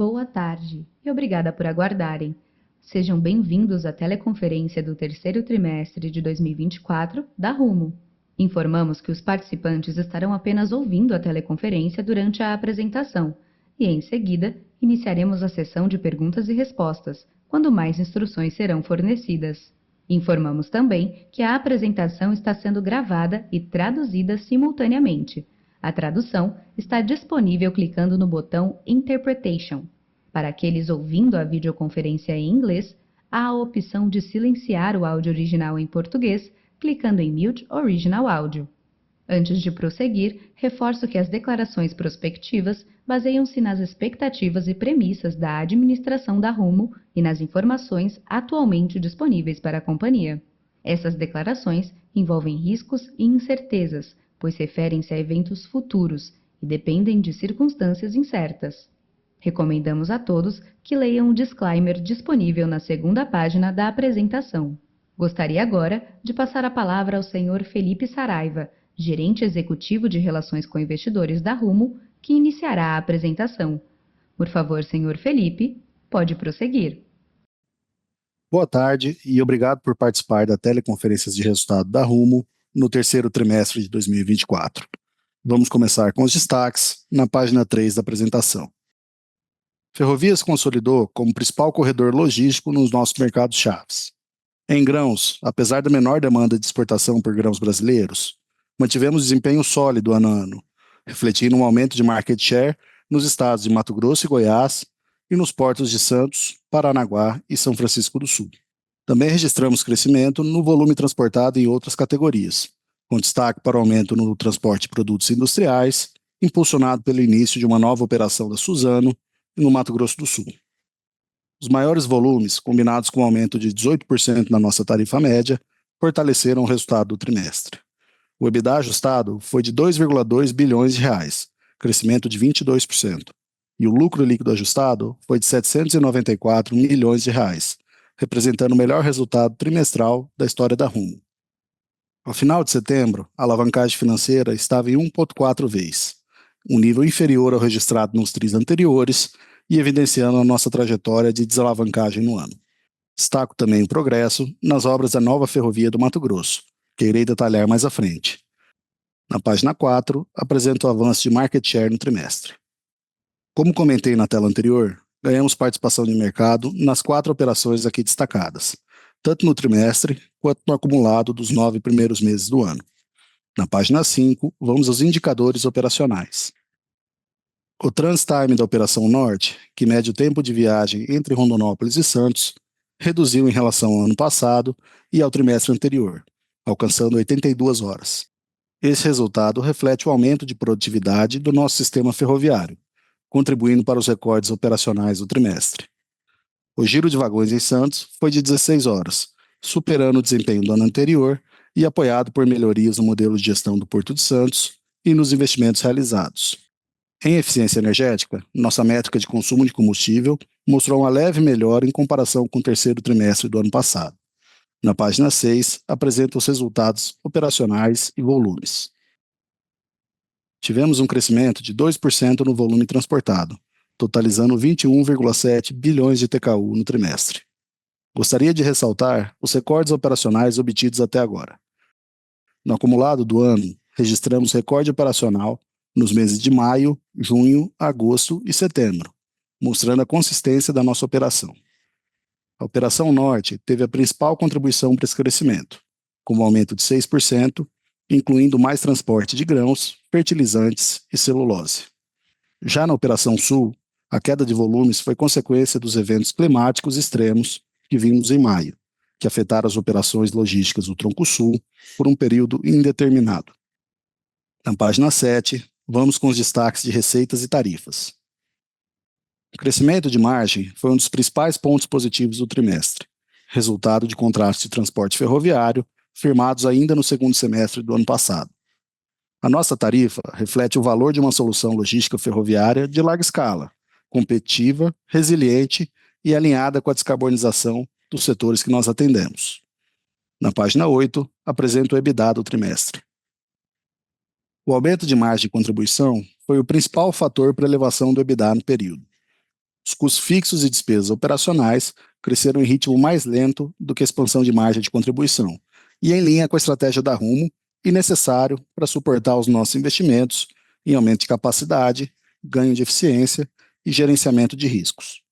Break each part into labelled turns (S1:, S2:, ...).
S1: Boa tarde e obrigada por aguardarem. Sejam bem-vindos à teleconferência do terceiro trimestre de 2024 da Rumo. Informamos que os participantes estarão apenas ouvindo a teleconferência durante a apresentação e, em seguida, iniciaremos a sessão de perguntas e respostas, quando mais instruções serão fornecidas. Informamos também que a apresentação está sendo gravada e traduzida simultaneamente. A tradução está disponível clicando no botão Interpretation. Para aqueles ouvindo a videoconferência em inglês, há a opção de silenciar o áudio original em português, clicando em Mute Original Audio. Antes de prosseguir, reforço que as declarações prospectivas baseiam-se nas expectativas e premissas da administração da Rumo e nas informações atualmente disponíveis para a companhia. Essas declarações envolvem riscos e incertezas, pois referem-se a eventos futuros e dependem de circunstâncias incertas. Recomendamos a todos que leiam o disclaimer disponível na segunda página da apresentação. Gostaria agora de passar a palavra ao Sr. Felipe Saraiva, gerente executivo de Relações com Investidores da Rumo, que iniciará a apresentação. Por favor, Sr. Felipe, pode prosseguir.
S2: Boa tarde e obrigado por participar da teleconferência de resultado da Rumo no terceiro trimestre de 2024. Vamos começar com os destaques na página 3 da apresentação. Ferrovias consolidou como principal corredor logístico nos nossos mercados-chaves. Em grãos, apesar da menor demanda de exportação por grãos brasileiros, mantivemos desempenho sólido ano a ano, refletindo um aumento de market share nos estados de Mato Grosso e Goiás e nos portos de Santos, Paranaguá e São Francisco do Sul. Também registramos crescimento no volume transportado em outras categorias, com destaque para o aumento no transporte de produtos industriais, impulsionado pelo início de uma nova operação da Suzano e no Mato Grosso do Sul. Os maiores volumes, combinados com um aumento de 18% na nossa tarifa média, fortaleceram o resultado do trimestre. O EBITDA ajustado foi de 2,2 bilhões de reais, crescimento de 22%, e o lucro líquido ajustado foi de 794 milhões de reais, representando o melhor resultado trimestral da história da Rumo. Ao final de setembro, a alavancagem financeira estava em 1,4 vezes, um nível inferior ao registrado nos trimestres anteriores e evidenciando a nossa trajetória de desalavancagem no ano. Destaco também o progresso nas obras da nova ferrovia do Mato Grosso, que irei detalhar mais à frente. Na página 4, apresento o avanço de market share no trimestre. Como comentei na tela anterior, ganhamos participação de mercado nas 4 operações aqui destacadas, tanto no trimestre quanto no acumulado dos 9 primeiros meses do ano. Na página 5, vamos aos indicadores operacionais. O transtime da Operação Norte, que mede o tempo de viagem entre Rondonópolis e Santos, reduziu em relação ao ano passado e ao trimestre anterior, alcançando 82 horas. Esse resultado reflete o aumento de produtividade do nosso sistema ferroviário, contribuindo para os recordes operacionais do trimestre. O giro de vagões em Santos foi de 16 horas, superando o desempenho do ano anterior e apoiado por melhorias no modelo de gestão do Porto de Santos e nos investimentos realizados. Em eficiência energética, nossa métrica de consumo de combustível mostrou uma leve melhora em comparação com o terceiro trimestre do ano passado. Na página 6, apresenta os resultados operacionais e volumes. Tivemos um crescimento de 2% no volume transportado, totalizando 21,7 bilhões de TKU no trimestre. Gostaria de ressaltar os recordes operacionais obtidos até agora. No acumulado do ano, registramos recorde operacional nos meses de maio, junho, agosto e setembro, mostrando a consistência da nossa operação. A Operação Norte teve a principal contribuição para esse crescimento, com um aumento de 6%, incluindo mais transporte de grãos, fertilizantes e celulose. Já na Operação Sul, a queda de volumes foi consequência dos eventos climáticos extremos que vimos em maio, que afetaram as operações logísticas do Tronco Sul por um período indeterminado. Na página 7, vamos com os destaques de receitas e tarifas. O crescimento de margem foi um dos principais pontos positivos do trimestre, resultado de contratos de transporte ferroviário firmados ainda no segundo semestre do ano passado. A nossa tarifa reflete o valor de uma solução logística ferroviária de larga escala, competitiva, resiliente e alinhada com a descarbonização dos setores que nós atendemos. Na página 8, apresento o EBITDA do trimestre. O aumento de margem de contribuição foi o principal fator para a elevação do EBITDA no período. Os custos fixos e despesas operacionais cresceram em ritmo mais lento do que a expansão de margem de contribuição, e em linha com a estratégia da Rumo e necessário para suportar os nossos investimentos em aumento de capacidade, ganho de eficiência e gerenciamento de riscos.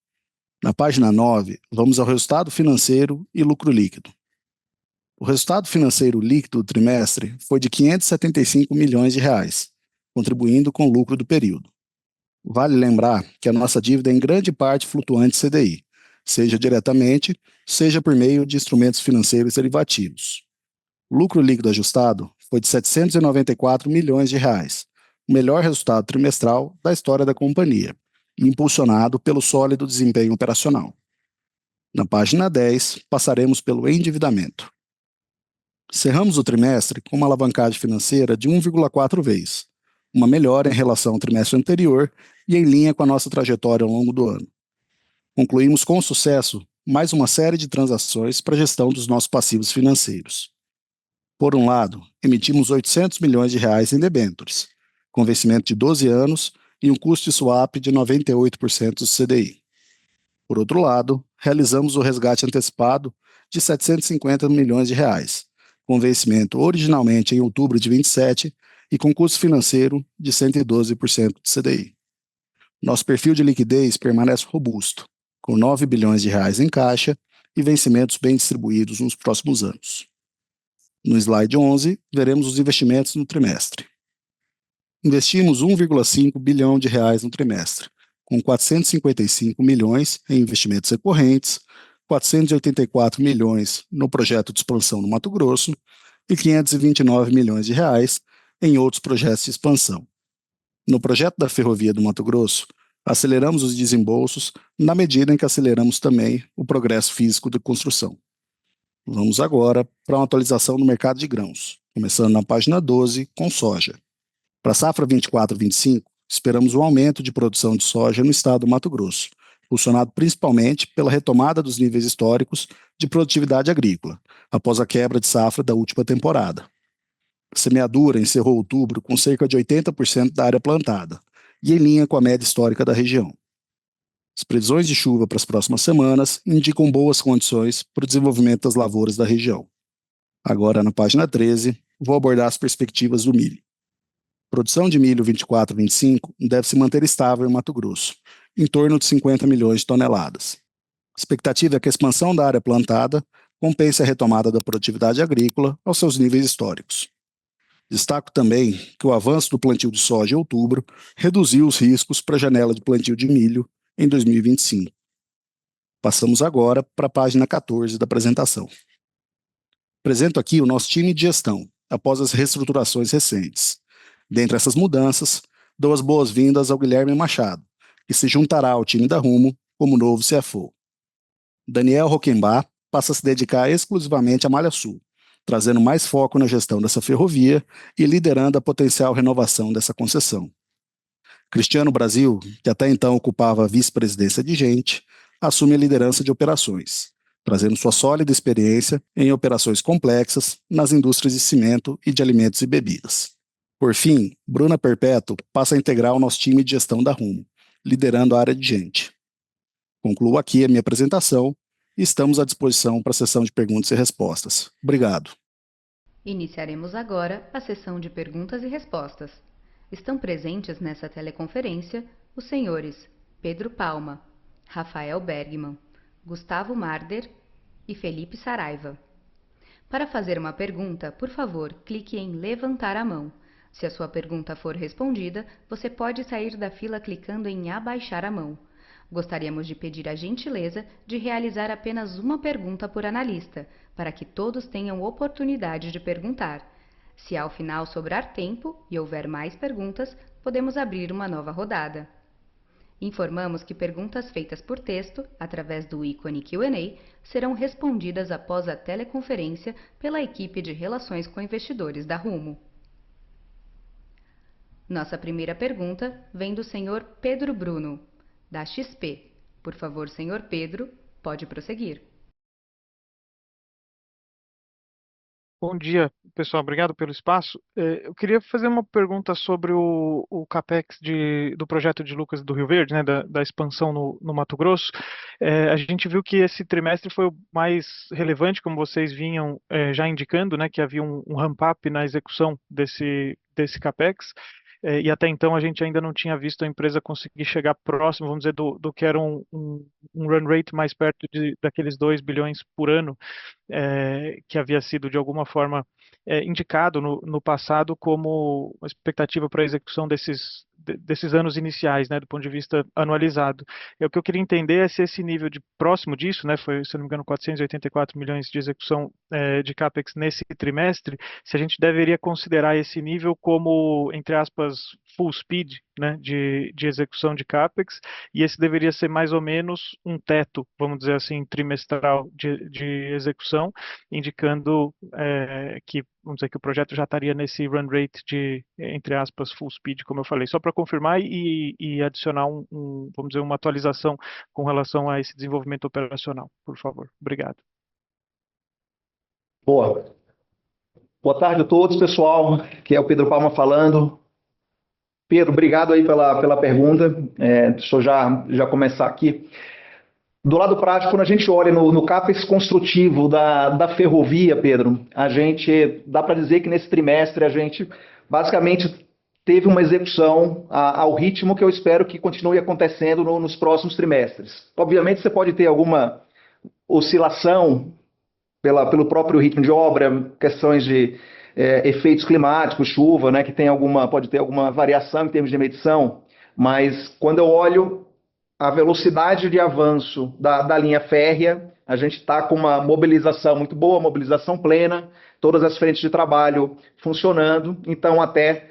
S2: Na página 9, vamos ao resultado financeiro e lucro líquido. O resultado financeiro líquido do trimestre foi de R$ 575 milhões, contribuindo com o lucro do período. Vale lembrar que a nossa dívida é em grande parte flutuante CDI, seja diretamente, seja por meio de instrumentos financeiros derivativos. O lucro líquido ajustado foi de R$ 794 milhões, o melhor resultado trimestral da história da companhia, e impulsionado pelo sólido desempenho operacional. Na página 10, passaremos pelo endividamento. Cerramos o trimestre com uma alavancagem financeira de 1,4 vezes, uma melhora em relação ao trimestre anterior e em linha com a nossa trajetória ao longo do ano. Concluímos com sucesso mais uma série de transações para a gestão dos nossos passivos financeiros. Por um lado, emitimos R$ 800 milhões em debêntures, com vencimento de 12 anos e um custo de swap de 98% do CDI. Por outro lado, realizamos o resgate antecipado de R$ 750 milhões, com vencimento originalmente em outubro de 27 e com custo financeiro de 112% do CDI. Nosso perfil de liquidez permanece robusto, com R$ 9 bilhões em caixa e vencimentos bem distribuídos nos próximos anos. No slide 11, veremos os investimentos no trimestre. Investimos R$ 1,5 bilhão no trimestre, com 455 milhões em investimentos recorrentes, 484 milhões no projeto de expansão no Mato Grosso e 529 milhões de reais em outros projetos de expansão. No projeto da Ferrovia do Mato Grosso, aceleramos os desembolsos na medida em que aceleramos também o progresso físico da construção. Vamos agora para uma atualização do mercado de grãos, começando na página 12 com soja. Para a safra 24-25, esperamos um aumento de produção de soja no estado do Mato Grosso, impulsionado principalmente pela retomada dos níveis históricos de produtividade agrícola, após a quebra de safra da última temporada. A semeadura encerrou outubro com cerca de 80% da área plantada, e em linha com a média histórica da região. As previsões de chuva para as próximas semanas indicam boas condições para o desenvolvimento das lavouras da região. Agora, na página 13, vou abordar as perspectivas do milho. A produção de milho 24-25 deve se manter estável em Mato Grosso, em torno de 50 milhões de toneladas. A expectativa é que a expansão da área plantada compense a retomada da produtividade agrícola aos seus níveis históricos. Destaco também que o avanço do plantio de soja em outubro reduziu os riscos para a janela de plantio de milho em 2025. Passamos agora para a página 14 da apresentação. Apresento aqui o nosso time de gestão, após as reestruturações recentes. Dentre essas mudanças, dou as boas-vindas ao Guilherme Machado, que se juntará ao time da Rumo como novo CFO. Daniel Rockenbach passa a se dedicar exclusivamente à Malha Sul, trazendo mais foco na gestão dessa ferrovia e liderando a potencial renovação dessa concessão. Cristiano Brasil, que até então ocupava a vice-presidência de Gente, assume a liderança de operações, trazendo sua sólida experiência em operações complexas nas indústrias de cimento e de alimentos e bebidas. Por fim, Bruna Perpétuo passa a integrar o nosso time de gestão da Rumo, liderando a área de Gente. Concluo aqui a minha apresentação e estamos à disposição para a sessão de perguntas e respostas. Obrigado.
S1: Iniciaremos agora a sessão de perguntas e respostas. Estão presentes nessa teleconferência os senhores Pedro Palma, Rafael Bergman, Gustavo Marder e Felipe Saraiva. Para fazer uma pergunta, por favor, clique em levantar a mão. Se a sua pergunta for respondida, você pode sair da fila clicando em abaixar a mão. Gostaríamos de pedir a gentileza de realizar apenas uma pergunta por analista, para que todos tenham oportunidade de perguntar. Se ao final sobrar tempo e houver mais perguntas, podemos abrir uma nova rodada. Informamos que perguntas feitas por texto, através do ícone Q&A, serão respondidas após a teleconferência pela equipe de Relações com Investidores da Rumo. Nossa primeira pergunta vem do senhor Pedro Bruno, da XP. Por favor, senhor Pedro, pode prosseguir.
S3: Bom dia, pessoal. Obrigado pelo espaço. Eu queria fazer uma pergunta sobre o CAPEX do projeto de Lucas do Rio Verde, né, da expansão no Mato Grosso. A gente viu que esse trimestre foi o mais relevante, como vocês vinham já indicando, né, que havia um ramp-up na execução desse CAPEX. E até então a gente ainda não tinha visto a empresa conseguir chegar próximo, vamos dizer, do que era um run rate mais perto daqueles 2 bilhões por ano que havia sido de alguma forma indicado no passado como uma expectativa para a execução desses anos iniciais, né, do ponto de vista anualizado. O que eu queria entender é se esse nível de próximo disso, né, foi, se não me engano, 484 milhões de execução de CAPEX nesse trimestre, se a gente deveria considerar esse nível como, entre aspas, full speed, né, de execução de CAPEX, e esse deveria ser mais ou menos um teto, vamos dizer assim, trimestral de execução, indicando que, vamos dizer, que o projeto já estaria nesse run rate de, entre aspas, full speed, como eu falei, só para confirmar e adicionar vamos dizer, uma atualização com relação a esse desenvolvimento operacional, por favor. Obrigado.
S4: Boa. Boa tarde a todos, pessoal. Aqui é o Pedro Palma falando. Pedro, obrigado aí pela pergunta. Deixa eu já começar aqui. Do lado prático, quando a gente olha no CAPEX construtivo da ferrovia, Pedro, a gente dá para dizer que nesse trimestre a gente basicamente teve uma execução ao ritmo que eu espero que continue acontecendo nos próximos trimestres. Obviamente, você pode ter alguma oscilação pelo próprio ritmo de obra, questões de efeitos climáticos, chuva, né, que pode ter alguma variação em termos de medição, mas quando eu olho a velocidade de avanço da linha férrea, a gente está com uma mobilização muito boa, mobilização plena, todas as frentes de trabalho funcionando, então até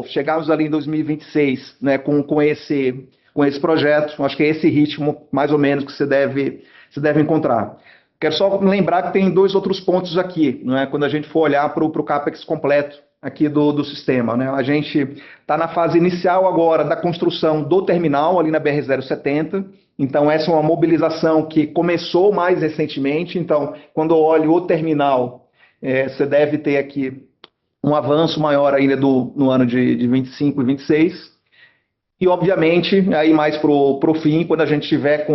S4: chegarmos ali em 2026, né, com esse projeto, acho que é esse ritmo mais ou menos que você deve encontrar. Quero só lembrar que tem dois outros pontos aqui, né, quando a gente for olhar para o CAPEX completo aqui do sistema, né? A gente está na fase inicial agora da construção do terminal ali na BR-070, então essa é uma mobilização que começou mais recentemente, então quando eu olho o terminal, você deve ter aqui um avanço maior ainda no ano de 25 e 26, e obviamente aí mais para o fim, quando a gente estiver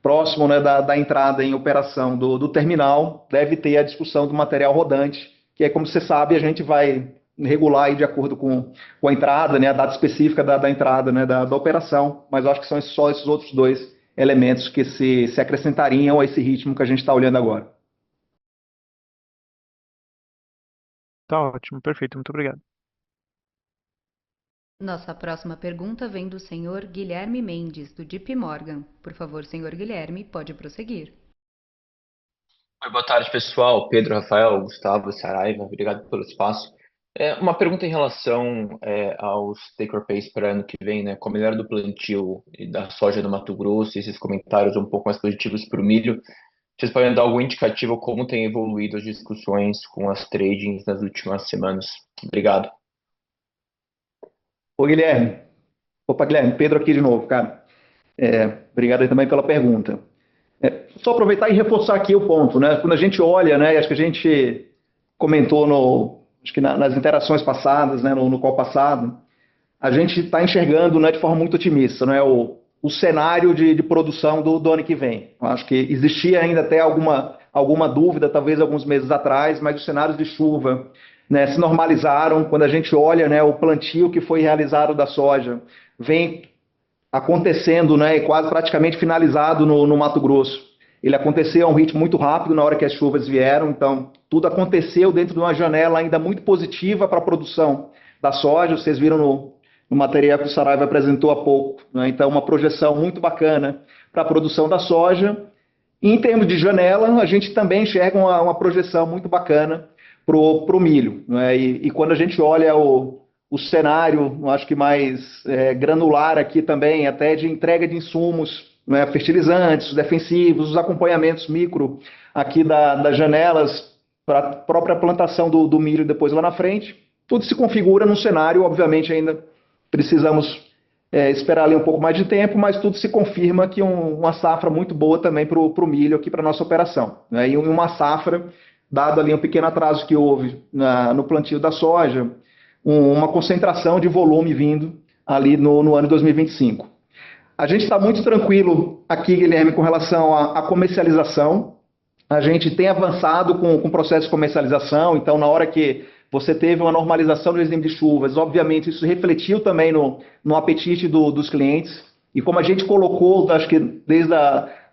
S4: próximo, né, da entrada em operação do terminal, deve ter a discussão do material rodante, que é como você sabe, a gente vai regular aí de acordo com a entrada, né, a data específica da entrada, né, da operação, mas eu acho que são só esses outros dois elementos que se acrescentariam a esse ritmo que a gente está olhando agora.
S3: Tá ótimo, perfeito, muito obrigado.
S1: Nossa próxima pergunta vem do senhor Guilherme Mendes, do JP Morgan. Por favor, senhor Guilherme, pode prosseguir.
S5: Oi, boa tarde, pessoal. Pedro, Rafael, Gustavo, Saraiva, obrigado pelo espaço. Uma pergunta em relação aos take-or-pays para ano que vem, né? Com a melhora do plantio e da soja no Mato Grosso, e esses comentários um pouco mais positivos para o milho, vocês podem dar algum indicativo como tem evoluído as discussões com as tradings nas últimas semanas? Obrigado.
S4: Ô, Guilherme. Opa, Guilherme, Pedro aqui de novo, cara. Obrigado aí também pela pergunta. Só aproveitar e reforçar aqui o ponto, né? Quando a gente olha, né? Acho que a gente comentou acho que nas interações passadas, né? No call passado, a gente está enxergando, né, de forma muito otimista, né? O cenário de produção do ano que vem. Eu acho que existia ainda até alguma dúvida, talvez alguns meses atrás, mas os cenários de chuva, né, se normalizaram. Quando a gente olha, né, o plantio que foi realizado da soja, vem acontecendo, né, e quase praticamente finalizado no Mato Grosso. Ele aconteceu a um ritmo muito rápido na hora que as chuvas vieram, então tudo aconteceu dentro de uma janela ainda muito positiva para a produção da soja. Vocês viram no material que o Saraiva apresentou há pouco, né? Então uma projeção muito bacana para a produção da soja. E em termos de janela, a gente também enxerga uma projeção muito bacana para o milho, né? E quando a gente olha o cenário, eu acho que mais granular aqui também, até de entrega de insumos, né, fertilizantes, os defensivos, os acompanhamentos micro aqui das janelas para a própria plantação do milho depois lá na frente, tudo se configura num cenário, obviamente ainda precisamos esperar ali um pouco mais de tempo, mas tudo se confirma que uma safra muito boa também para o milho aqui para a nossa operação, né, e uma safra dado ali um pequeno atraso que houve no plantio da soja, uma concentração de volume vindo ali no ano de 2025. A gente está muito tranquilo aqui, Guilherme, com relação à comercialização. A gente tem avançado com o processo de comercialização, então na hora que você teve uma normalização do regime de chuvas, obviamente isso refletiu também no apetite dos clientes, e como a gente colocou, acho que desde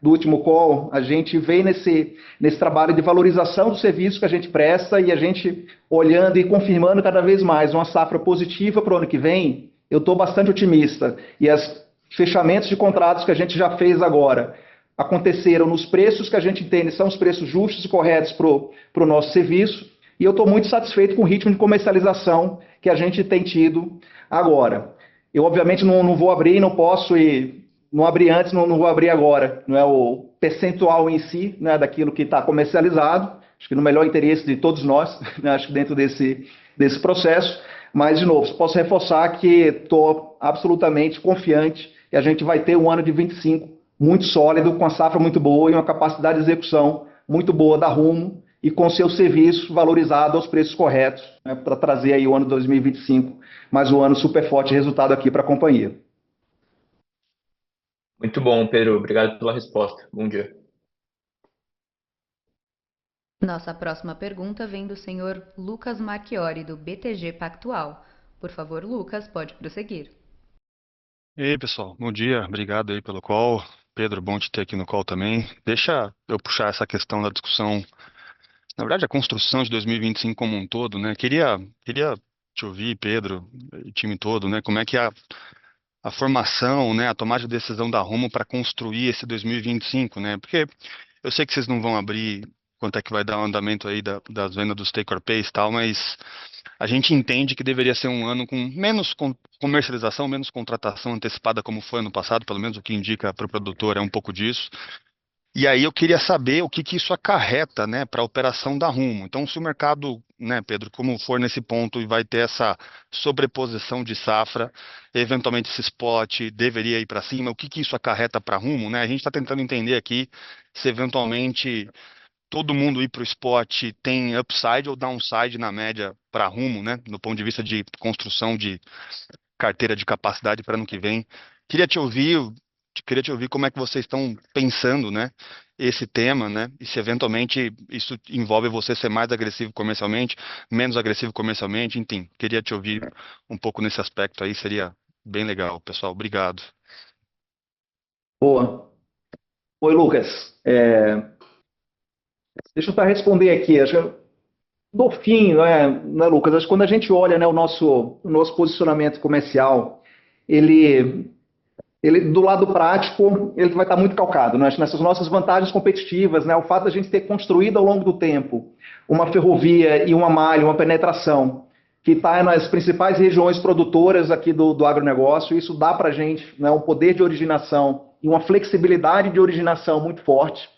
S4: do último call, a gente vem nesse trabalho de valorização do serviço que a gente presta, e a gente olhando e confirmando cada vez mais uma safra positiva para o ano que vem, eu estou bastante otimista, e os fechamentos de contratos que a gente já fez agora aconteceram nos preços que a gente entende são os preços justos e corretos para o nosso serviço, e eu estou muito satisfeito com o ritmo de comercialização que a gente tem tido agora. Eu, obviamente, não vou abrir, não posso, e não abri antes, não vou abrir agora, não é o percentual em si, né, daquilo que está comercializado, acho que no melhor interesse de todos nós, né, acho que dentro desse processo, mas, de novo, posso reforçar que estou absolutamente confiante que a gente vai ter um ano de 25 muito sólido, com a safra muito boa e uma capacidade de execução muito boa da Rumo, e com seu serviço valorizado aos preços corretos, né, para trazer aí o ano 2025, mais um ano super forte de resultado aqui para a companhia.
S5: Muito bom, Pedro. Obrigado pela resposta. Bom dia.
S1: Nossa próxima pergunta vem do senhor Lucas Marchiori, do BTG Pactual. Por favor, Lucas, pode prosseguir.
S6: E aí, pessoal, bom dia, obrigado aí pelo call. Pedro, bom te ter aqui no call também. Deixa eu puxar essa questão da discussão, na verdade, a construção de 2025 como um todo, né? Queria te ouvir, Pedro, e time todo, né? Como é que a formação, né, a tomada de decisão da Rumo para construir esse 2025, né? Porque eu sei que vocês não vão abrir quanto é que vai dar o andamento aí das vendas dos take or pays e tal, mas a gente entende que deveria ser um ano com menos comercialização, menos contratação antecipada como foi ano passado, pelo menos o que indica para o produtor é um pouco disso. E aí eu queria saber o que isso acarreta, né, para a operação da Rumo. Então, se o mercado, né, Pedro, como for nesse ponto e vai ter essa sobreposição de safra, eventualmente esse spot deveria ir para cima, o que isso acarreta para a Rumo, né? A gente está tentando entender aqui se eventualmente todo mundo ir para o spot tem upside ou downside na média para a Rumo, né, do ponto de vista de construção de carteira de capacidade para ano que vem. Queria te ouvir como é que vocês estão pensando, né, esse tema, né, e se eventualmente isso envolve você ser mais agressivo comercialmente, menos agressivo comercialmente, enfim, queria te ouvir um pouco nesse aspecto aí, seria bem legal, pessoal. Obrigado.
S4: Boa. Oi, Lucas. Deixa eu responder aqui. Acho que no fim, né, Lucas, acho que quando a gente olha, né, o nosso posicionamento comercial, ele do lado prático, ele vai estar muito calcado, né, nessas nossas vantagens competitivas, né, o fato de a gente ter construído ao longo do tempo uma ferrovia e uma malha, uma penetração que está nas principais regiões produtoras aqui do agronegócio, isso dá para a gente, né, um poder de originação e uma flexibilidade de originação muito forte.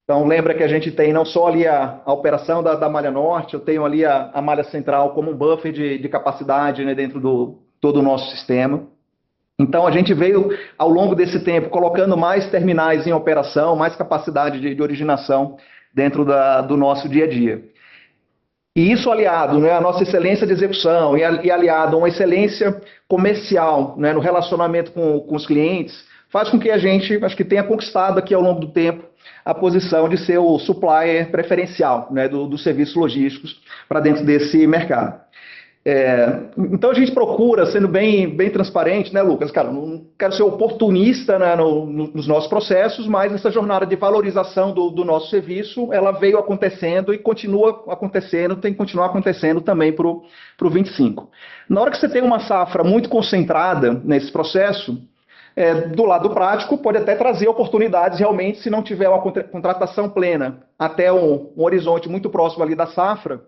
S4: Então, lembra que a gente tem não só ali a operação da Malha Norte, eu tenho ali a Malha Central como um buffer de capacidade, né, dentro do todo o nosso sistema. Então, a gente veio, ao longo desse tempo, colocando mais terminais em operação, mais capacidade de originação dentro do nosso dia a dia. E isso aliado, né, à nossa excelência de execução e aliado a uma excelência comercial, né, no relacionamento com os clientes, faz com que a gente, acho que tenha conquistado aqui ao longo do tempo a posição de ser o supplier preferencial, né, dos serviços logísticos para dentro desse mercado. Então a gente procura, sendo bem transparente, né, Lucas? Cara, não quero ser oportunista, né, nos nossos processos, mas essa jornada de valorização do nosso serviço, ela veio acontecendo e continua acontecendo, tem que continuar acontecendo também para o 25. Na hora que você tem uma safra muito concentrada nesse processo, do lado prático, pode até trazer oportunidades realmente, se não tiver uma contratação plena até um horizonte muito próximo ali da safra,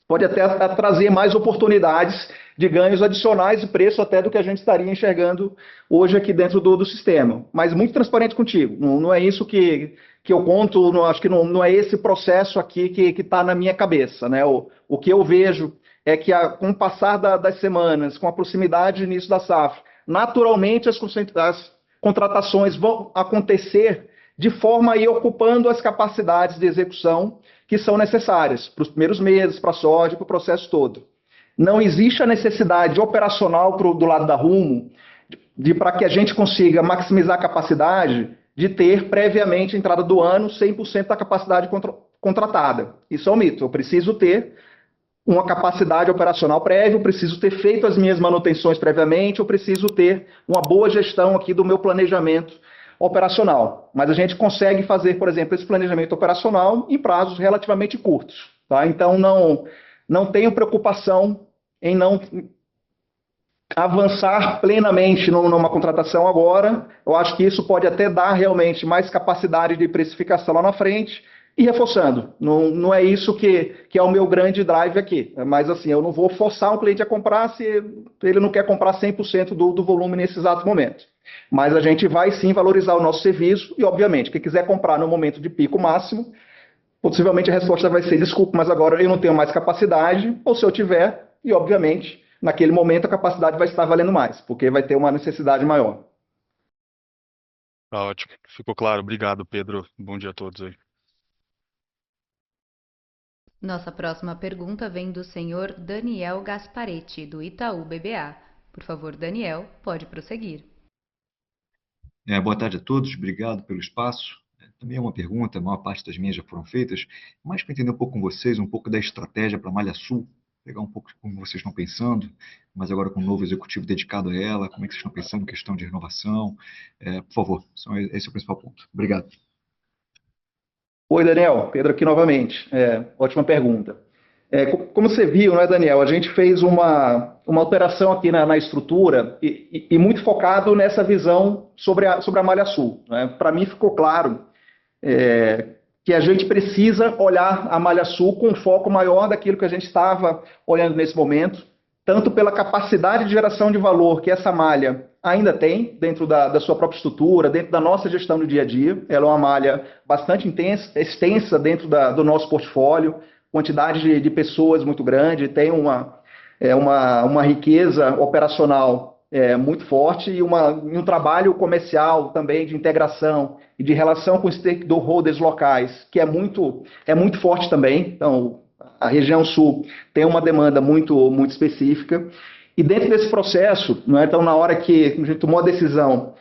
S4: pode até trazer mais oportunidades de ganhos adicionais de preço até do que a gente estaria enxergando hoje aqui dentro do sistema. Mas muito transparente contigo, não é isso que eu conto, acho que não é esse processo aqui que está na minha cabeça, né? O que eu vejo é que com o passar das semanas, com a proximidade do início da safra, naturalmente as contratações vão acontecer de forma a ir ocupando as capacidades de execução que são necessárias para os primeiros meses, para a soja, para o processo todo. Não existe a necessidade operacional do lado da Rumo, para que a gente consiga maximizar a capacidade de ter previamente, entrada do ano, 100% da capacidade contratada. Isso é um mito. Eu preciso ter uma capacidade operacional prévia, eu preciso ter feito as minhas manutenções previamente, eu preciso ter uma boa gestão aqui do meu planejamento operacional. Mas a gente consegue fazer, por exemplo, esse planejamento operacional em prazos relativamente curtos. Tá? Então, não tenho preocupação em não avançar plenamente numa contratação agora. Eu acho que isso pode até dar realmente mais capacidade de precificação lá na frente. E reforçando, não é isso que é o meu grande drive aqui. Mas assim, eu não vou forçar um cliente a comprar se ele não quer comprar 100% do volume nesse exato momento. Mas a gente vai sim valorizar o nosso serviço e, obviamente, quem quiser comprar no momento de pico máximo, possivelmente a resposta vai ser: desculpa, mas agora eu não tenho mais capacidade, ou se eu tiver, e obviamente, naquele momento a capacidade vai estar valendo mais, porque vai ter uma necessidade maior.
S6: Tá ótimo. Ficou claro. Obrigado, Pedro. Bom dia a todos aí.
S1: Nossa próxima pergunta vem do senhor Daniel Gasparetti, do Itaú BBA. Por favor, Daniel, pode prosseguir.
S7: Boa tarde a todos, obrigado pelo espaço. Também é uma pergunta, a maior parte das minhas já foram feitas, mas para entender um pouco com vocês, um pouco da estratégia para a Malha Sul, pegar um pouco como vocês estão pensando, mas agora com um novo executivo dedicado a ela, como é que vocês estão pensando em questão de renovação? Por favor, esse é o principal ponto. Obrigado.
S4: Oi, Daniel. Pedro aqui novamente. Ótima pergunta. Como você viu, né, Daniel, a gente fez uma alteração aqui na estrutura e muito focado nessa visão sobre a Malha Sul. Né? Para mim ficou claro que a gente precisa olhar a Malha Sul com um foco maior daquilo que a gente estava olhando nesse momento, tanto pela capacidade de geração de valor que essa malha ainda tem dentro da sua própria estrutura, dentro da nossa gestão do dia a dia. Ela é uma malha bastante extensa dentro do nosso portfólio, quantidade de pessoas muito grande, tem uma riqueza operacional muito forte e um trabalho comercial também de integração e de relação com stakeholders locais, que é muito forte também. Então, a região sul tem uma demanda muito específica. E dentro desse processo, né, então, na hora que a gente tomou a decisão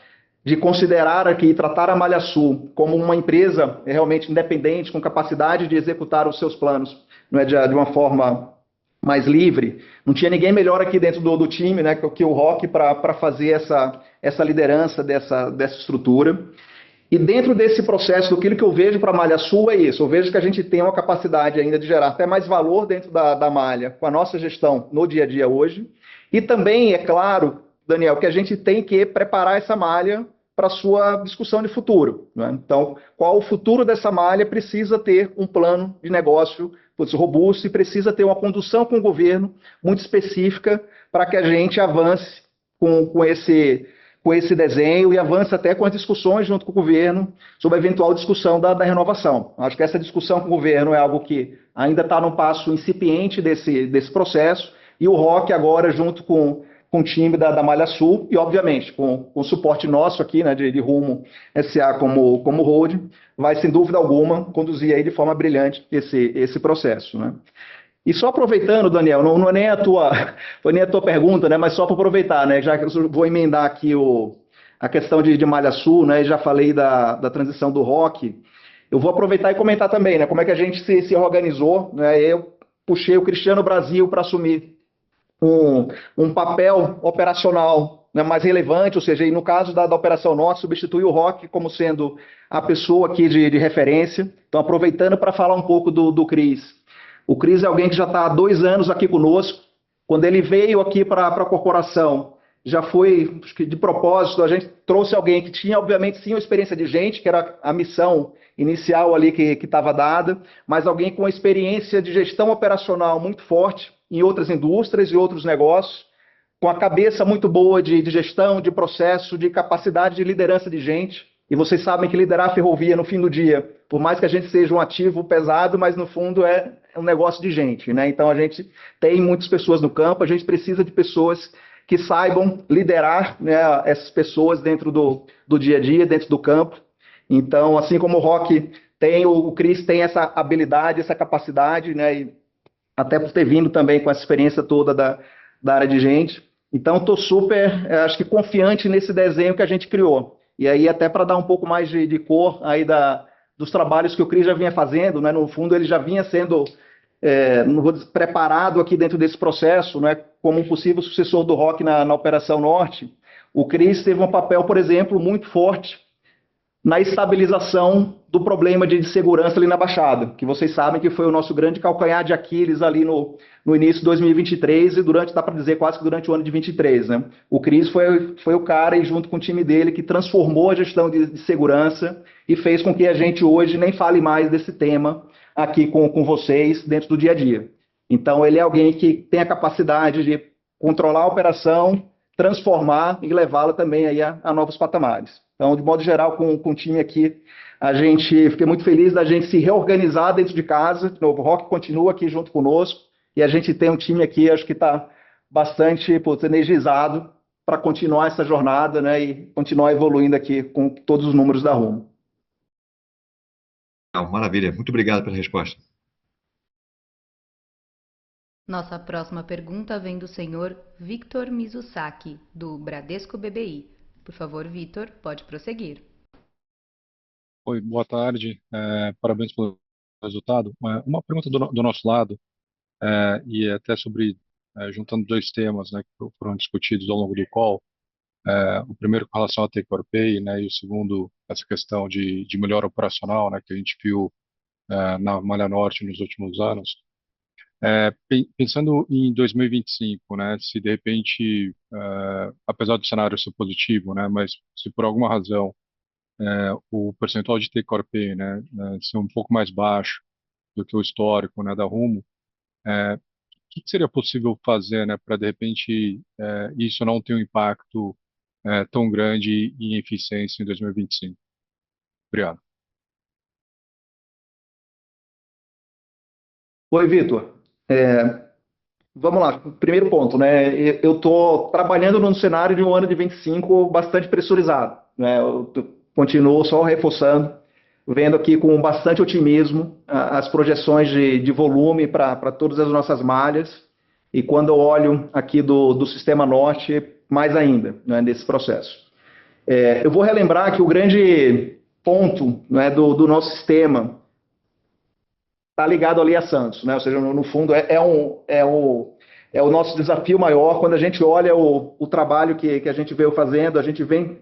S4: de considerar aqui, tratar a Malha Sul como uma empresa realmente independente, com capacidade de executar os seus planos, não é, de uma forma mais livre, não tinha ninguém melhor aqui dentro do time, né, que o Roque, para fazer essa liderança dessa estrutura. E dentro desse processo, do que eu vejo para a Malha Sul é isso. Eu vejo que a gente tem uma capacidade ainda de gerar até mais valor dentro da malha, com a nossa gestão no dia a dia hoje. E também, é claro, Daniel, que a gente tem que preparar essa malha para a sua discussão de futuro. Né? Então, qual o futuro dessa malha? Precisa ter um plano de negócio robusto e precisa ter uma condução com o governo muito específica para que a gente avance com esse desenho e avance até com as discussões junto com o governo sobre a eventual discussão da renovação. Acho que essa discussão com o governo é algo que ainda está num passo incipiente desse processo, e o Roque agora, junto com o time da Malha Sul, e obviamente com o suporte nosso aqui, né, de Rumo SA como holding, vai sem dúvida alguma conduzir aí de forma brilhante esse processo. Né? E só aproveitando, Daniel, não é nem a tua pergunta, né, mas só para aproveitar, né, já que eu vou emendar aqui a questão de Malha Sul, né, e já falei da transição do Roque, eu vou aproveitar e comentar também, né, como é que a gente se organizou, né, eu puxei o Cristiano Brasil para assumir um papel operacional, né, mais relevante, ou seja, no caso da operação nossa, substitui o Roque como sendo a pessoa aqui de referência. Então, aproveitando para falar um pouco do Cris. O Cris é alguém que já está há 2 anos aqui conosco. Quando ele veio aqui para a corporação, já foi, acho que de propósito, a gente trouxe alguém que tinha, obviamente, sim, uma experiência de gente, que era a missão inicial ali que estava dada, mas alguém com uma experiência de gestão operacional muito forte em outras indústrias e outros negócios, com a cabeça muito boa de gestão, de processo, de capacidade de liderança de gente. E vocês sabem que liderar a ferrovia no fim do dia, por mais que a gente seja um ativo pesado, mas no fundo é um negócio de gente, né? Então a gente tem muitas pessoas no campo, a gente precisa de pessoas que saibam liderar, né, essas pessoas dentro do dia a dia, dentro do campo. Então, assim como o Roque o Cris tem essa habilidade, essa capacidade, né? E até por ter vindo também com essa experiência toda da área de gente. Então, estou super, acho que confiante nesse desenho que a gente criou. E aí, até para dar um pouco mais de cor aí dos trabalhos que o Cris já vinha fazendo, né? No fundo, ele já vinha sendo, não vou dizer, preparado aqui dentro desse processo, né? Como um possível sucessor do Roque na Operação Norte. O Cris teve um papel, por exemplo, muito forte na estabilização do problema de segurança ali na Baixada, que vocês sabem que foi o nosso grande calcanhar de Aquiles ali no início de 2023 e dá para dizer, quase que durante o ano de 23, né? O Cris foi o cara, e junto com o time dele, que transformou a gestão de segurança e fez com que a gente hoje nem fale mais desse tema aqui com vocês dentro do dia a dia. Então, ele é alguém que tem a capacidade de controlar a operação, transformar e levá-la também aí a novos patamares. Então, de modo geral, com o time aqui, fiquei muito feliz da gente se reorganizar dentro de casa. De novo, o Roque continua aqui junto conosco e a gente tem um time aqui, acho que está bastante energizado para continuar essa jornada, né, e continuar evoluindo aqui com todos os números da Rumo.
S7: Maravilha, muito obrigado pela resposta.
S1: Nossa próxima pergunta vem do senhor Victor Mizusaki, do Bradesco BBI. Por favor, Victor, pode prosseguir.
S8: Oi, boa tarde. Parabéns pelo resultado. Uma pergunta do nosso lado, e até sobre, juntando dois temas, né, que foram discutidos ao longo do call. O primeiro com relação ao Take or Pay, né, e o segundo, essa questão de melhora operacional, né, que a gente viu na Malha Norte nos últimos anos. Pensando em 2025, né, se de repente, apesar do cenário ser positivo, né, mas se por alguma razão o percentual de take or pay, né, ser um pouco mais baixo do que o histórico, né, da Rumo, o que seria possível fazer, né, para de repente isso não ter um impacto tão grande em eficiência em 2025? Obrigado.
S4: Oi, Vitor. Vamos lá, primeiro ponto, né? Eu estou trabalhando num cenário de um ano de 25 bastante pressurizado, né? Eu continuo só reforçando, vendo aqui com bastante otimismo as projeções de volume para todas as nossas malhas, e quando eu olho aqui do Sistema Norte, mais ainda, né, nesse processo. Eu vou relembrar que o grande ponto, né, do nosso sistema está ligado ali a Santos, né? Ou seja, no fundo é o nosso desafio maior. Quando a gente olha o trabalho que a gente veio fazendo, a gente vem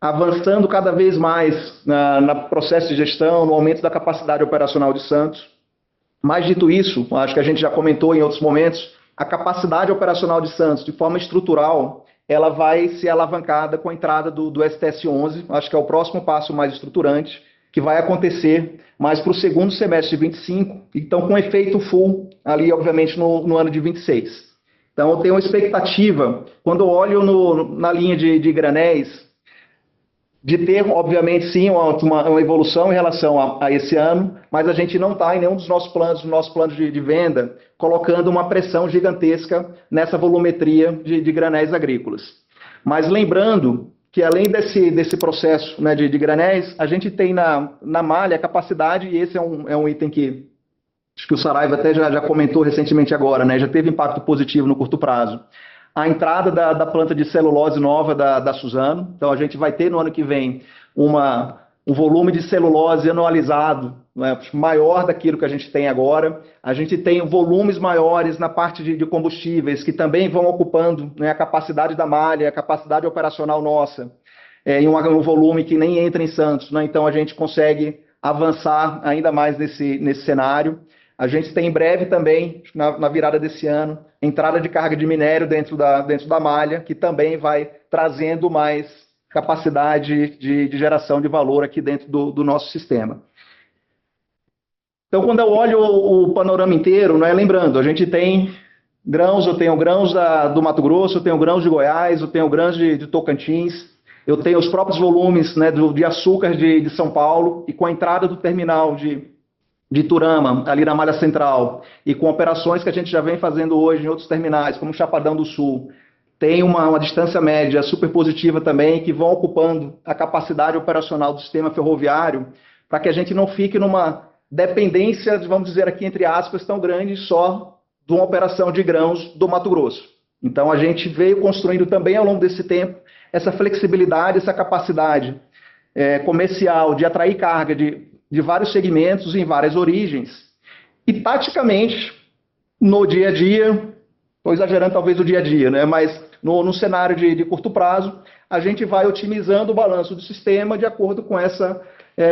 S4: avançando cada vez mais no processo de gestão, no aumento da capacidade operacional de Santos. Mas dito isso, acho que a gente já comentou em outros momentos, a capacidade operacional de Santos, de forma estrutural, ela vai ser alavancada com a entrada do STS-11, acho que é o próximo passo mais estruturante, que vai acontecer mais para o segundo semestre de 25, então com efeito full ali, obviamente, no ano de 26. Então, eu tenho uma expectativa, quando eu olho na linha de granéis, de ter, obviamente, sim, uma evolução em relação a esse ano, mas a gente não está em nenhum dos nossos planos de venda, colocando uma pressão gigantesca nessa volumetria de granéis agrícolas. Mas lembrando que além desse processo, né, de granéis, a gente tem na malha a capacidade, e esse é um item que acho que o Saraiva até já comentou recentemente agora, né, já teve impacto positivo no curto prazo. A entrada da planta de celulose nova da Suzano, então a gente vai ter no ano que vem um volume de celulose anualizado, né, maior daquilo que a gente tem agora. A gente tem volumes maiores na parte de combustíveis, que também vão ocupando, né, a capacidade da malha, a capacidade operacional nossa, em um volume que nem entra em Santos, né? Então a gente consegue avançar ainda mais nesse cenário. A gente tem em breve também, na virada desse ano, entrada de carga de minério dentro da malha, que também vai trazendo mais capacidade de geração de valor aqui dentro do nosso sistema. Então, quando eu olho o panorama inteiro, né, lembrando, a gente tem grãos, eu tenho grãos do Mato Grosso, eu tenho grãos de Goiás, eu tenho grãos de Tocantins, eu tenho os próprios volumes, né, de açúcar de São Paulo, e com a entrada do terminal de Iturama, ali na Malha Central, e com operações que a gente já vem fazendo hoje em outros terminais, como Chapadão do Sul, tem uma distância média super positiva também, que vão ocupando a capacidade operacional do sistema ferroviário, para que a gente não fique numa dependência, vamos dizer aqui entre aspas, tão grande só de uma operação de grãos do Mato Grosso. Então a gente veio construindo também ao longo desse tempo essa flexibilidade, essa capacidade comercial de atrair carga de vários segmentos em várias origens. E taticamente, no dia a dia, estou exagerando talvez o dia a dia, né? Mas no cenário de curto prazo, a gente vai otimizando o balanço do sistema de acordo com essa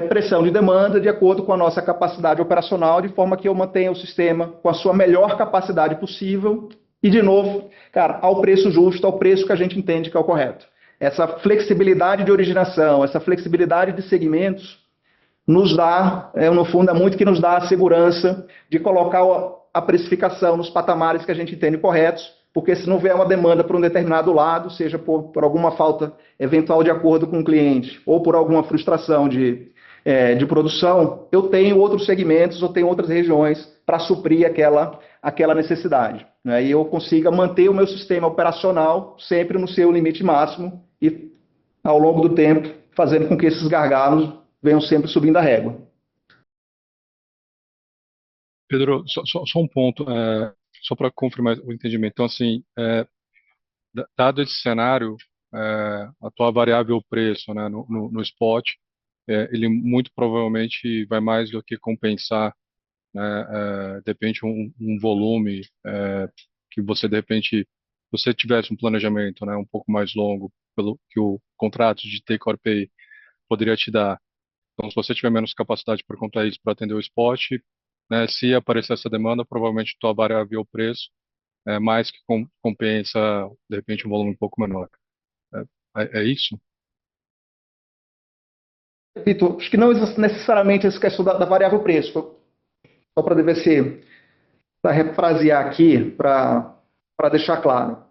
S4: pressão de demanda, de acordo com a nossa capacidade operacional, de forma que eu mantenha o sistema com a sua melhor capacidade possível e, de novo, cara, ao preço justo, ao preço que a gente entende que é o correto. Essa flexibilidade de originação, essa flexibilidade de segmentos nos dá, no fundo, é muito que nos dá a segurança de colocar a precificação nos patamares que a gente entende corretos, porque se não vier uma demanda para um determinado lado, seja por alguma falta eventual de acordo com o cliente ou por alguma frustração de produção, eu tenho outros segmentos, eu tenho outras regiões para suprir aquela necessidade, né? E eu consiga manter o meu sistema operacional sempre no seu limite máximo e, ao longo do tempo, fazendo com que esses gargalos venham sempre subindo a régua.
S8: Pedro, só um ponto, só para confirmar o entendimento. Então, assim, dado esse cenário, a tua variável preço, né, no spot, ele muito provavelmente vai mais do que compensar, né, de repente um volume que você, de repente, se você tivesse um planejamento, né, um pouco mais longo, pelo que o contrato de take or pay poderia te dar. Então, se você tiver menos capacidade para comprar isso para atender o spot, né, se aparecer essa demanda, provavelmente tua variável preço é mais que compensa, de repente, um volume um pouco menor. É isso?
S4: Vitor, acho que não necessariamente essa questão da variável preço. Só para ver se, para refrasear aqui, para deixar claro.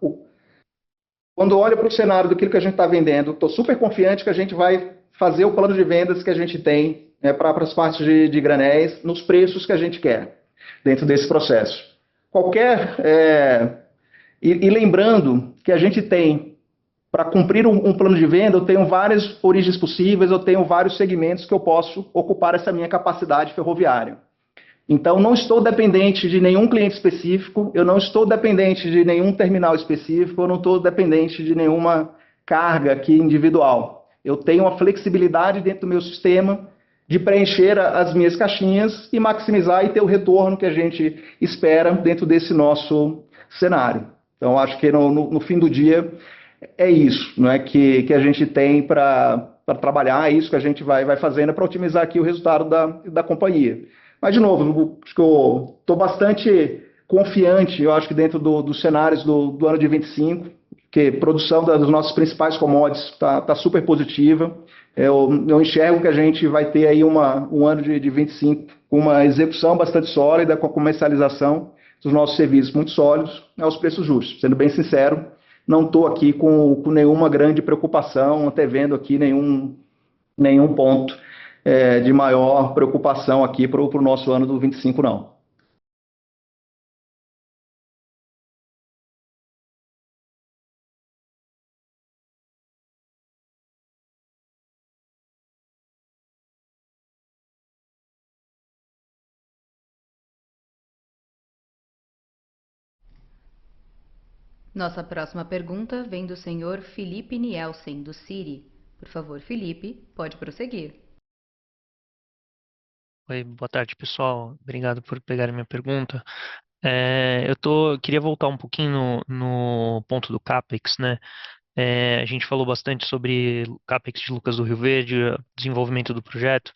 S4: Quando olho para o cenário daquilo que a gente está vendendo, estou super confiante que a gente vai fazer o plano de vendas que a gente tem para as partes de granéis nos preços que a gente quer dentro desse processo. E lembrando que a gente tem, para cumprir um plano de venda, eu tenho várias origens possíveis, eu tenho vários segmentos que eu posso ocupar essa minha capacidade ferroviária. Então, não estou dependente de nenhum cliente específico, eu não estou dependente de nenhum terminal específico, eu não estou dependente de nenhuma carga aqui individual. Eu tenho uma flexibilidade dentro do meu sistema de preencher as minhas caixinhas e maximizar e ter o retorno que a gente espera dentro desse nosso cenário. Então, acho que no fim do dia é isso, não é, que a gente tem para trabalhar, é isso que a gente vai fazendo para otimizar aqui o resultado da companhia. Mas, de novo, acho que eu estou bastante confiante, eu acho que dentro dos cenários do ano de 25, que a produção dos nossos principais commodities está super positiva. Eu enxergo que a gente vai ter aí um ano de 25 com uma execução bastante sólida, com a comercialização dos nossos serviços muito sólidos, aos preços justos. Sendo bem sincero, não estou aqui com nenhuma grande preocupação, não estou vendo aqui nenhum ponto de maior preocupação aqui para o nosso ano do 25, não.
S1: Nossa próxima pergunta vem do senhor Felipe Nielsen, do Citi. Por favor, Felipe, pode prosseguir.
S9: Oi, boa tarde, pessoal. Obrigado por pegarem minha pergunta. Queria voltar um pouquinho no ponto do CAPEX, né? A gente falou bastante sobre o CAPEX de Lucas do Rio Verde, desenvolvimento do projeto,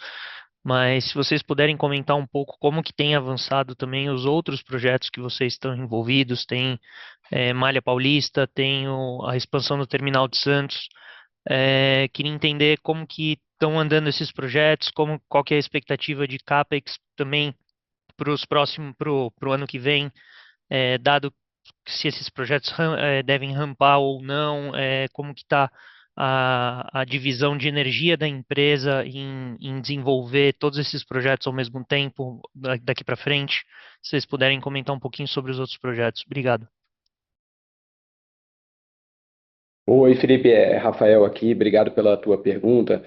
S9: mas se vocês puderem comentar um pouco como que tem avançado também os outros projetos que vocês estão envolvidos, tem Malha Paulista, tem a expansão do Terminal de Santos. Queria entender como que estão andando esses projetos, qual que é a expectativa de CAPEX também para o ano que vem, dado se esses projetos devem rampar ou não, como que está a divisão de energia da empresa em desenvolver todos esses projetos ao mesmo tempo, daqui para frente. Se vocês puderem comentar um pouquinho sobre os outros projetos. Obrigado.
S10: Oi, Felipe, Rafael aqui, obrigado pela tua pergunta.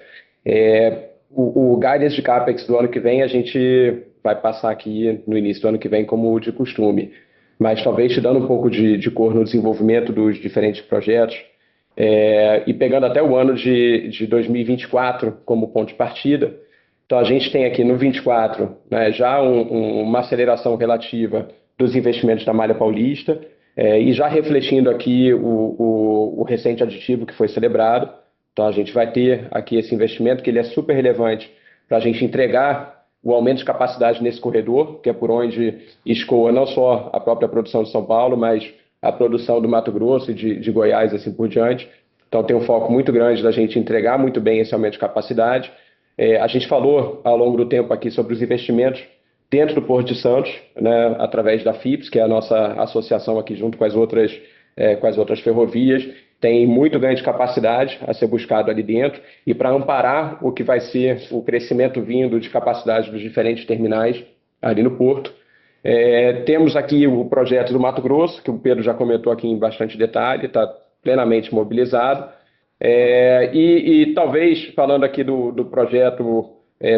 S10: O guidance de CAPEX do ano que vem a gente vai passar aqui no início do ano que vem como de costume, mas talvez te dando um pouco de cor no desenvolvimento dos diferentes projetos, e pegando até o ano de 2024 como ponto de partida. Então a gente tem aqui no 24, né, já uma aceleração relativa dos investimentos da Malha Paulista, e já refletindo aqui o recente aditivo que foi celebrado. Então a gente vai ter aqui esse investimento que ele é super relevante para a gente entregar o aumento de capacidade nesse corredor, que é por onde escoa não só a própria produção de São Paulo, mas a produção do Mato Grosso e de Goiás, assim por diante. Então tem um foco muito grande da gente entregar muito bem esse aumento de capacidade. A gente falou ao longo do tempo aqui sobre os investimentos dentro do Porto de Santos, né, através da FIPS, que é a nossa associação aqui junto com as outras ferrovias. Tem muito ganho de capacidade a ser buscado ali dentro, e para amparar o que vai ser o crescimento vindo de capacidade dos diferentes terminais ali no Porto. Temos aqui o projeto do Mato Grosso, que o Pedro já comentou aqui em bastante detalhe, está plenamente mobilizado. E talvez, falando aqui do projeto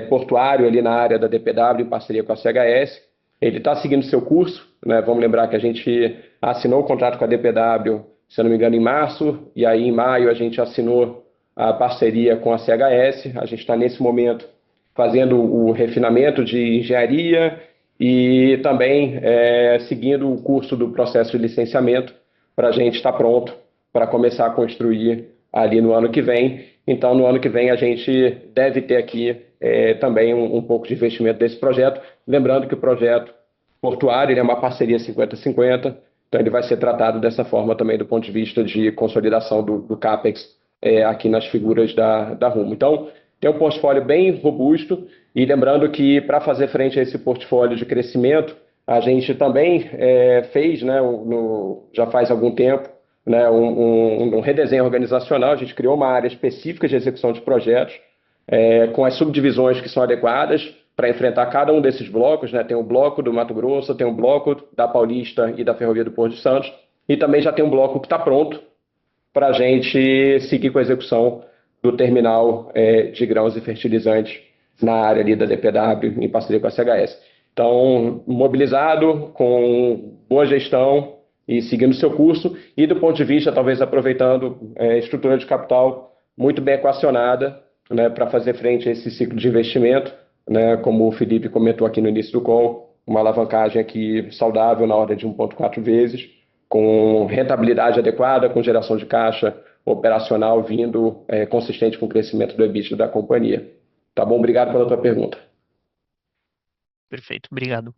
S10: portuário ali na área da DPW, em parceria com a CHS, ele está seguindo seu curso, né? Vamos lembrar que a gente assinou o contrato com a DPW, se eu não me engano, em março, e aí em maio a gente assinou a parceria com a CHS. A gente está nesse momento fazendo o refinamento de engenharia e também seguindo o curso do processo de licenciamento para a gente estar pronto para começar a construir ali no ano que vem. Então, no ano que vem, a gente deve ter aqui também um pouco de investimento desse projeto. Lembrando que o projeto portuário ele é uma parceria 50-50, então ele vai ser tratado dessa forma também do ponto de vista de consolidação do CAPEX aqui nas figuras da Rumo. Então, tem um portfólio bem robusto, e lembrando que para fazer frente a esse portfólio de crescimento, a gente também fez, né, já faz algum tempo, né, um redesenho organizacional. A gente criou uma área específica de execução de projetos, com as subdivisões que são adequadas para enfrentar cada um desses blocos, né? Tem o bloco do Mato Grosso, tem o bloco da Paulista e da Ferrovia do Porto de Santos, e também já tem um bloco que está pronto para a gente seguir com a execução do terminal de grãos e fertilizantes na área ali da DPW, em parceria com a CHS. Então, mobilizado, com boa gestão e seguindo o seu curso, e do ponto de vista, talvez aproveitando estrutura de capital muito bem equacionada, né, para fazer frente a esse ciclo de investimento, né, como o Felipe comentou aqui no início do call, uma alavancagem aqui saudável na ordem de 1,4 vezes, com rentabilidade adequada, com geração de caixa operacional vindo consistente com o crescimento do EBITDA da companhia. Tá bom? Obrigado pela tua pergunta.
S9: Perfeito, obrigado.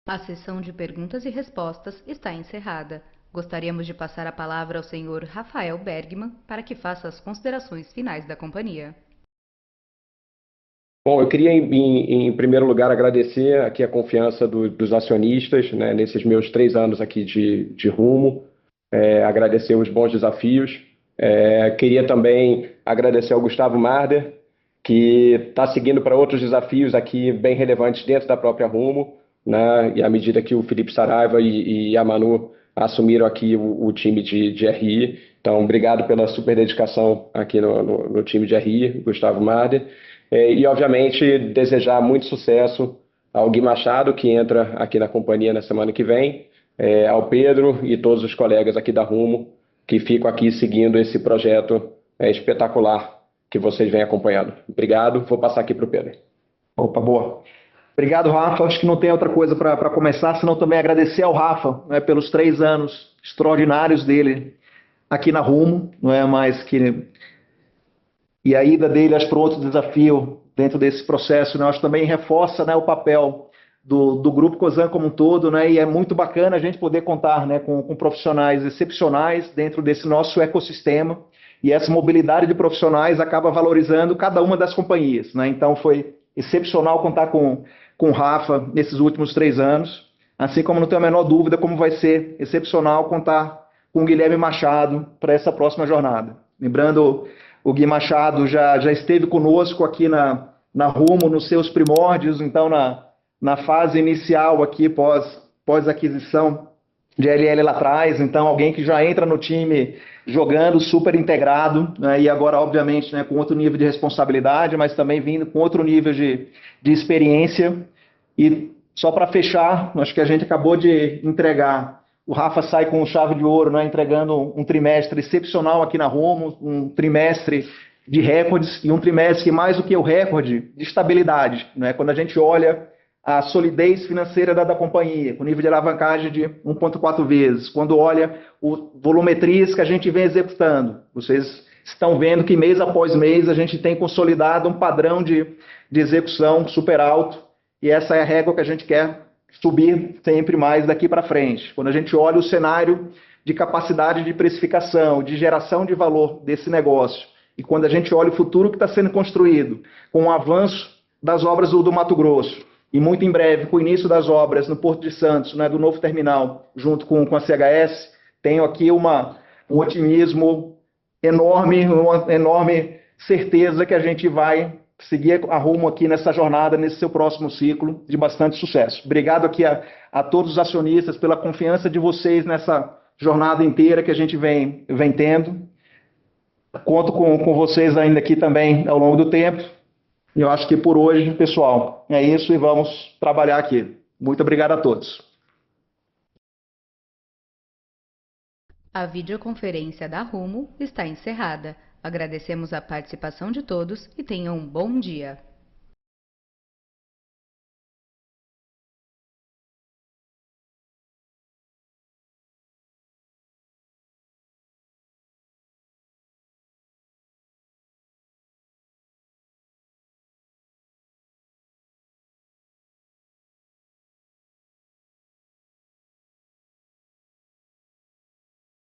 S1: A sessão de perguntas e respostas está encerrada. Gostaríamos de passar a palavra ao senhor Rafael Bergman para que faça as considerações finais da companhia.
S10: Bom, eu queria, em primeiro lugar, agradecer aqui a confiança dos acionistas, né, nesses meus 3 anos aqui de Rumo, agradecer os bons desafios. Queria também agradecer ao Gustavo Marder, que está seguindo para outros desafios aqui bem relevantes dentro da própria Rumo, né, e à medida que o Felipe Saraiva e a Manu assumiram aqui o time de RI. Então, obrigado pela super dedicação aqui no time de RI, Gustavo Marder. E, obviamente, desejar muito sucesso ao Gui Machado, que entra aqui na companhia na semana que vem, ao Pedro e todos os colegas aqui da Rumo, que ficam aqui seguindo esse projeto espetacular que vocês vêm acompanhando. Obrigado. Vou passar aqui para o Pedro.
S4: Opa, boa. Obrigado, Rafa. Acho que não tem outra coisa para começar, senão também agradecer ao Rafa, né, pelos 3 anos extraordinários dele aqui na Rumo, não é mais que... E a ida dele para outro desafio dentro desse processo, né, acho que também reforça, né, o papel do Grupo Cosan como um todo, né, e é muito bacana a gente poder contar, né, com profissionais excepcionais dentro desse nosso ecossistema, e essa mobilidade de profissionais acaba valorizando cada uma das companhias, né? Então foi excepcional contar com o Rafa nesses últimos 3 anos, assim como não tenho a menor dúvida como vai ser excepcional contar com o Guilherme Machado para essa próxima jornada. Lembrando, o Gui Machado já esteve conosco aqui na Rumo nos seus primórdios, então na fase inicial aqui, pós aquisição de LL lá atrás, então alguém que já entra no time jogando super integrado, né, e agora, obviamente, né, com outro nível de responsabilidade, mas também vindo com outro nível de experiência. E só para fechar, acho que a gente acabou de entregar, o Rafa sai com chave de ouro, né, entregando um trimestre excepcional aqui na Rumo, um trimestre de recordes e um trimestre que, mais do que o recorde, de estabilidade. Né, quando a gente olha a solidez financeira da companhia, com nível de alavancagem de 1,4 vezes. Quando olha o volumetrias que a gente vem executando, vocês estão vendo que mês após mês a gente tem consolidado um padrão de execução super alto, e essa é a régua que a gente quer subir sempre mais daqui para frente. Quando a gente olha o cenário de capacidade de precificação, de geração de valor desse negócio, e quando a gente olha o futuro que está sendo construído, com o avanço das obras do Mato Grosso, e muito em breve, com o início das obras no Porto de Santos, né, do novo terminal, junto com a CHS, tenho aqui um otimismo enorme, uma enorme certeza que a gente vai seguir a Rumo aqui nessa jornada, nesse seu próximo ciclo, de bastante sucesso. Obrigado aqui a todos os acionistas pela confiança de vocês nessa jornada inteira que a gente vem tendo. Conto com vocês ainda aqui também ao longo do tempo. E eu acho que por hoje, pessoal, é isso e vamos trabalhar aqui. Muito obrigado a todos.
S1: A videoconferência da Rumo está encerrada. Agradecemos a participação de todos e tenham um bom dia.